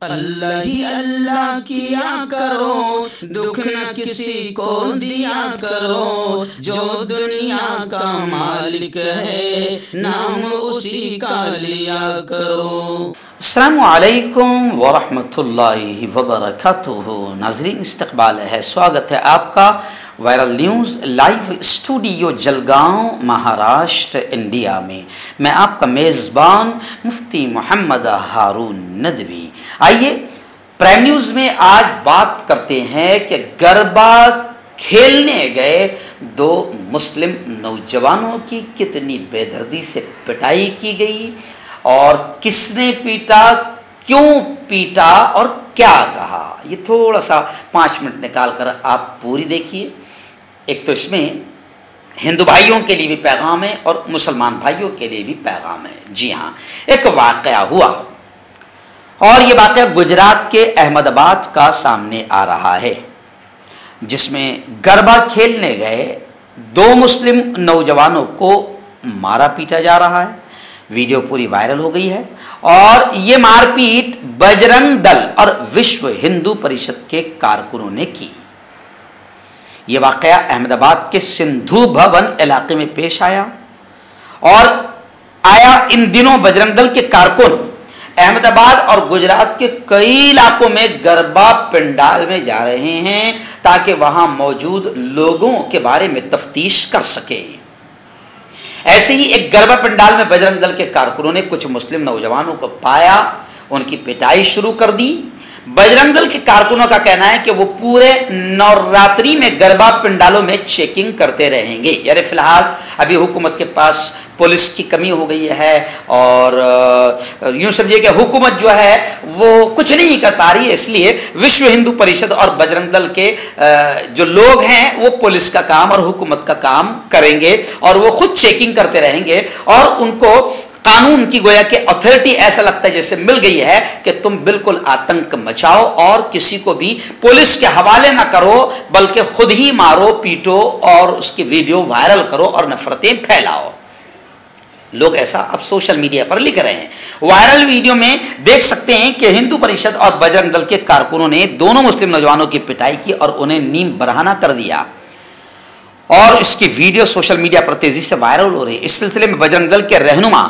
अल्लाह ही अल्लाह किया करो, दुख न किसी को दिया करो, जो दुनिया का मालिक है नाम उसी का लिया करो। अस्सलामु अलैकुम वरहमतुल्लाहि वबरकातुहू। नाज़रीन, इस्तक़बाल है, स्वागत है आपका viral news live studio Jalgaon, Maharashtra, India में। मैं आपका मेज़बान मुफ्ती मोहम्मद हारून नदवी। आइए प्राइम न्यूज़ में आज बात करते हैं कि गरबा खेलने गए दो मुस्लिम नौजवानों की कितनी बेदर्दी से पिटाई की गई और किसने पीटा, क्यों पीटा और क्या कहा। ये थोड़ा सा 5 मिनट निकाल कर आप पूरी देखिए। एक तो इसमें हिंदू भाइयों के लिए भी पैगाम है और मुसलमान भाइयों के लिए भी पैगाम है। जी हाँ, एक वाक़या हुआ और ये वाक़या गुजरात के अहमदाबाद का सामने आ रहा है, जिसमें गरबा खेलने गए 2 मुस्लिम नौजवानों को मारा पीटा जा रहा है। वीडियो पूरी वायरल हो गई है और ये मारपीट बजरंग दल और विश्व हिंदू परिषद के कारकुनों ने की। ये वाक़या अहमदाबाद के सिंधु भवन इलाके में पेश आया और इन दिनों बजरंग दल के कारकुन अहमदाबाद और गुजरात के कई इलाकों में गरबा पंडाल में जा रहे हैं ताकि वहां मौजूद लोगों के बारे में तफ्तीश कर सके। ऐसे ही एक गरबा पंडाल में बजरंग दल के कारकुनों ने कुछ मुस्लिम नौजवानों को पाया, उनकी पिटाई शुरू कर दी। बजरंग दल के कारकुनों का कहना है कि वो पूरे नवरात्रि में गरबा पंडालों में चेकिंग करते रहेंगे। यानी फिलहाल अभी हुकूमत के पास पुलिस की कमी हो गई है और यूं समझिए कि हुकूमत जो है वो कुछ नहीं कर पा रही है, इसलिए विश्व हिंदू परिषद और बजरंग दल के जो लोग हैं वो पुलिस का काम और हुकूमत का काम करेंगे और वो खुद चेकिंग करते रहेंगे और उनको कानून की गोया के अथॉरिटी ऐसा लगता है जैसे मिल गई है कि तुम बिल्कुल आतंक मचाओ और किसी को भी पुलिस के हवाले ना करो, बल्कि खुद ही मारो पीटो और उसकी वीडियो वायरल करो और नफरतें फैलाओ। लोग ऐसा अब सोशल मीडिया पर लिख रहे हैं। वायरल वीडियो में देख सकते हैं कि हिंदू परिषद और बजरंग दल के कारकुनों ने दोनों मुस्लिम नौजवानों की पिटाई की और उन्हें नीम बरहाना कर दिया और इसकी वीडियो सोशल मीडिया पर तेजी से वायरल हो रही है। इस सिलसिले में बजरंग दल के रहनुमा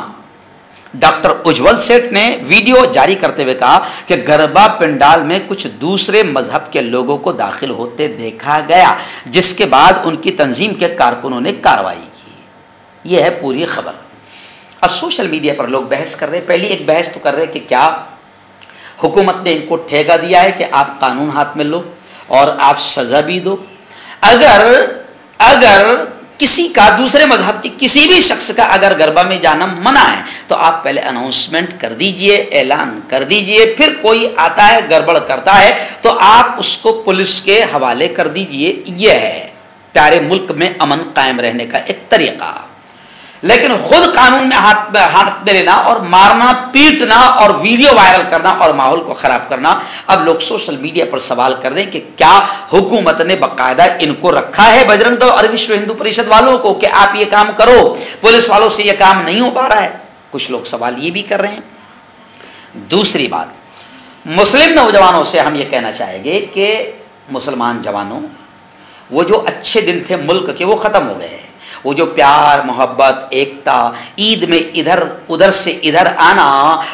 डॉक्टर उज्जवल सेठ ने वीडियो जारी करते हुए कहा कि गरबा पंडाल में कुछ दूसरे मजहब के लोगों को दाखिल होते देखा गया, जिसके बाद उनकी तंजीम के कारकुनों ने कार्रवाई की। यह है पूरी खबर। अब सोशल मीडिया पर लोग बहस कर रहे हैं। पहली एक बहस तो कर रहे हैं कि क्या हुकूमत ने इनको ठेका दिया है कि आप कानून हाथ में लो और आप सजा भी दो। अगर किसी का दूसरे मजहब के किसी भी शख्स का अगर गरबा में जाना मना है तो आप पहले अनाउंसमेंट कर दीजिए, ऐलान कर दीजिए, फिर कोई आता है गड़बड़ करता है तो आप उसको पुलिस के हवाले कर दीजिए। यह है प्यारे मुल्क में अमन कायम रहने का एक तरीका। लेकिन खुद कानून में हाथ में लेना और मारना, पीटना और वीडियो वायरल करना और माहौल को खराब करना, अब लोग सोशल मीडिया पर सवाल कर रहे हैं कि क्या हुकूमत ने बाकायदा इनको रखा है बजरंग दल और विश्व हिंदू परिषद वालों को कि आप ये काम करो, पुलिस वालों से ये काम नहीं हो पा रहा है। कुछ लोग सवाल ये भी कर रहे हैं। दूसरी बात, मुस्लिम नौजवानों से हम ये कहना चाहेंगे कि मुसलमान जवानों, वो जो अच्छे दिन थे मुल्क के वो ख़त्म हो गए हैं। वो जो प्यार, मोहब्बत, एकता, ईद में इधर उधर से इधर आना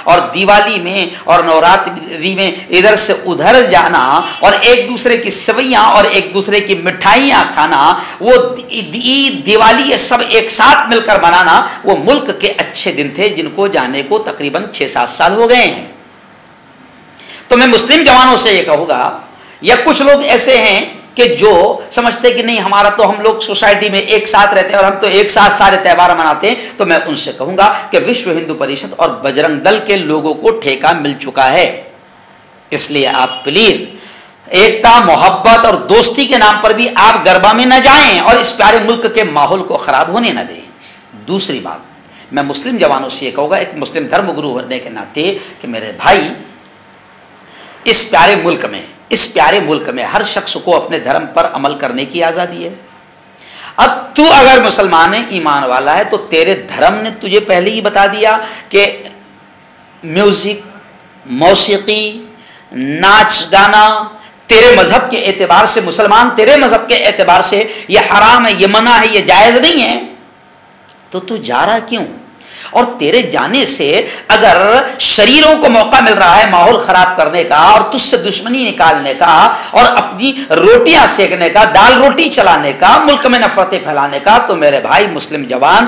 और दिवाली में और नवरात्रि में इधर से उधर जाना और एक दूसरे की सवैयाँ और एक दूसरे की मिठाइयाँ खाना, वो ईद, दिवाली, ये सब एक साथ मिलकर मनाना, वो मुल्क के अच्छे दिन थे जिनको जाने को तकरीबन 6-7 साल हो गए हैं। तो मैं मुस्लिम जवानों से ये कहूँगा, या कुछ लोग ऐसे हैं कि जो समझते कि नहीं हमारा तो हम लोग सोसाइटी में एक साथ रहते हैं और हम तो एक साथ सारे त्यौहार मनाते हैं, तो मैं उनसे कहूंगा कि विश्व हिंदू परिषद और बजरंग दल के लोगों को ठेका मिल चुका है। इसलिए आप प्लीज एकता, मोहब्बत और दोस्ती के नाम पर भी आप गरबा में न जाएं और इस प्यारे मुल्क के माहौल को खराब होने न दें। दूसरी बात, मैं मुस्लिम जवानों से ये कहूँगा, एक मुस्लिम धर्मगुरु होने के नाते, कि मेरे भाई, इस प्यारे मुल्क में हर शख्स को अपने धर्म पर अमल करने की आज़ादी है। अब तू अगर मुसलमान है, ईमान वाला है, तो तेरे धर्म ने तुझे पहले ही बता दिया कि म्यूज़िक, मौसीकी, नाच गाना तेरे मजहब के एतबार से, मुसलमान तेरे मजहब के एतबार से ये हराम है, ये मना है, ये जायज नहीं है, तो तू जा रहा क्यों? और तेरे जाने से अगर शरीरों को मौका मिल रहा है माहौल खराब करने का और तुझसे दुश्मनी निकालने का और अपनी रोटियां सेकने का, दाल रोटी चलाने का, मुल्क में नफरतें फैलाने का, तो मेरे भाई मुस्लिम जवान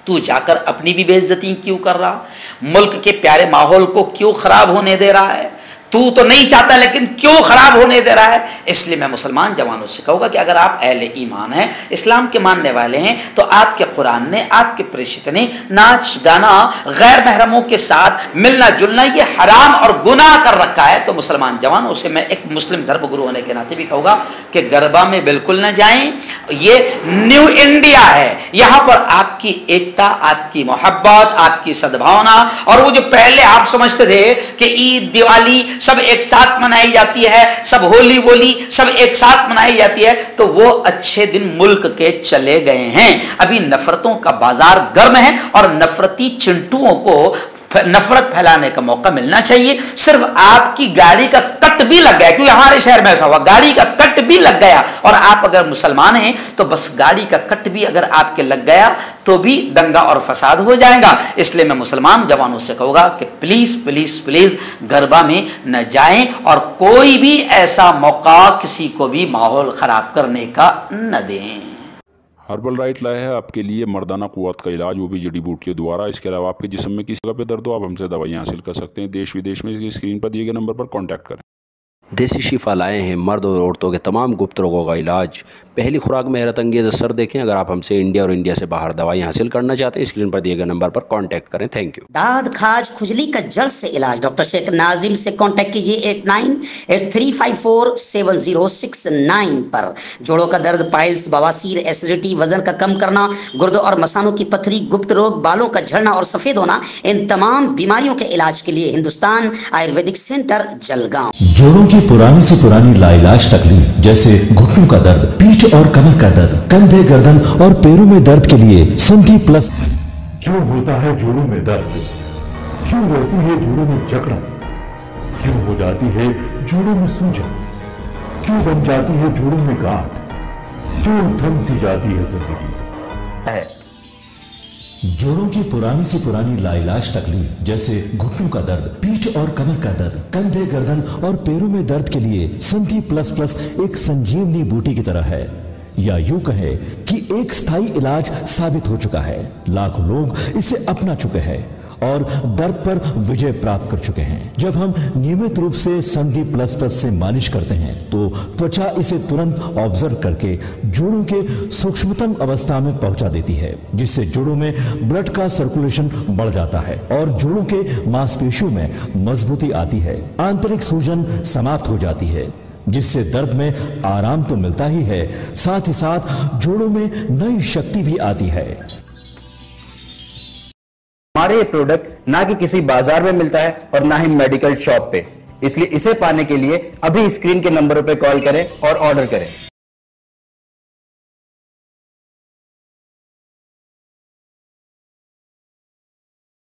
तू जाकर अपनी भी बेइज्जती क्यों कर रहा? मुल्क के प्यारे माहौल को क्यों खराब होने दे रहा है? तू तो नहीं चाहता लेकिन क्यों खराब होने दे रहा है? इसलिए मैं मुसलमान जवानों से कहूँगा कि अगर आप अहले ईमान हैं, इस्लाम के मानने वाले हैं, तो आपके कुरान ने, आपके प्रेषित ने नाच गाना, गैर महरमों के साथ मिलना जुलना ये हराम और गुनाह कर रखा है। तो मुसलमान जवानों से मैं एक मुस्लिम धर्मगुरु होने के नाते भी कहूँगा कि गरबा में बिल्कुल न जाएं। ये न्यू इंडिया है, यहाँ पर आपकी एकता, आपकी मोहब्बत, आपकी सद्भावना, और वो जो पहले आप समझते थे कि ईद दिवाली सब एक साथ मनाई जाती है, सब होली वोली सब एक साथ मनाई जाती है, तो वो अच्छे दिन मुल्क के चले गए हैं। अभी नफरतों का बाजार गर्म है और नफरती चिंटुओं को नफरत फैलाने का मौका मिलना चाहिए। सिर्फ आपकी गाड़ी का कट भी लग गया, क्योंकि हमारे शहर में ऐसा हुआ, गाड़ी का कट भी लग गया, और आप अगर मुसलमान हैं तो बस गाड़ी का कट भी अगर आपके लग गया तो भी दंगा और फसाद हो जाएगा। इसलिए मैं मुसलमान जवानों से कहूँगा कि प्लीज प्लीज प्लीज गरबा में न जाएं और कोई भी ऐसा मौका किसी को भी माहौल खराब करने का न दें। हर्बल राइट लाया है आपके लिए मर्दाना कुव्वत का इलाज, वो भी जड़ी बूटियों द्वारा। इसके अलावा आपके जिस्म में किसी जगह पे दर्द हो, आप हमसे दवाइयाँ हासिल कर सकते हैं। देश विदेश में इसकी स्क्रीन पर दिए गए नंबर पर कॉन्टैक्ट करें। देसी शिफा लाए हैं मर्द और औरतों के तमाम गुप्त रोगों का इलाज। पहली खुराक में हैरत अंगेज़ असर देखें। अगर आप हमसे इंडिया और इंडिया से बाहर दवाइयाँ हासिल करना चाहते हैं, स्क्रीन पर दिए गए नंबर पर कांटेक्ट करें। Thank you. दाद खाज खुजली का जड़ से इलाज डॉक्टर शेख नाजिम से कांटेक्ट कीजिए 8983547069 पर। जोड़ों का दर्द, पाइल्स, बवासीर, एसिडिटी, वजन का कम करना, गुर्दों और मसानों की पथरी, गुप्त रोग, बालों का झड़ना और सफेद होना, इन तमाम बीमारियों के इलाज के लिए हिंदुस्तान आयुर्वेदिक सेंटर जलगांव। जोड़ों की पुरानी से पुरानी लाइलाज तकलीफ जैसे घुटनों का दर्द, पीठ और कमर का दर्द, कंधे, गर्दन और पैरों में दर्द के लिए संधि प्लस। क्यों होता है जोड़ों में दर्द? क्यों होती है जोड़ों में जकड़न? क्यों हो जाती है जोड़ों में सूजन? क्यों बन जाती है जोड़ों में गांठ? क्यों थम सी जाती है जिंदगी? जोड़ों की पुरानी से पुरानी लाइलाज तकलीफ जैसे घुटनों का दर्द, पीठ और कमर का दर्द, कंधे, गर्दन और पैरों में दर्द के लिए संधि प्लस प्लस एक संजीवनी बूटी की तरह है, या यूं कहे कि एक स्थायी इलाज साबित हो चुका है। लाखों लोग इसे अपना चुके हैं और दर्द पर विजय प्राप्त कर चुके हैं। जब हम नियमित रूप से संधि प्लस प्लस से मालिश करते हैं तो त्वचा इसे तुरंत ऑब्जर्व करके जोड़ों के सूक्ष्मतम अवस्था में पहुंचा देती है, जिससे जोड़ों में ब्लड का सर्कुलेशन बढ़ जाता है और जोड़ों के मांसपेशियों में मजबूती आती है। आंतरिक सूजन समाप्त हो जाती है, जिससे दर्द में आराम तो मिलता ही है, साथ ही साथ जोड़ों में नई शक्ति भी आती है। हमारे ये प्रोडक्ट ना कि किसी बाजार में मिलता है और ना ही मेडिकल शॉप पे, इसलिए इसे पाने के लिए अभी स्क्रीन के नंबरों पे कॉल करें और ऑर्डर करें।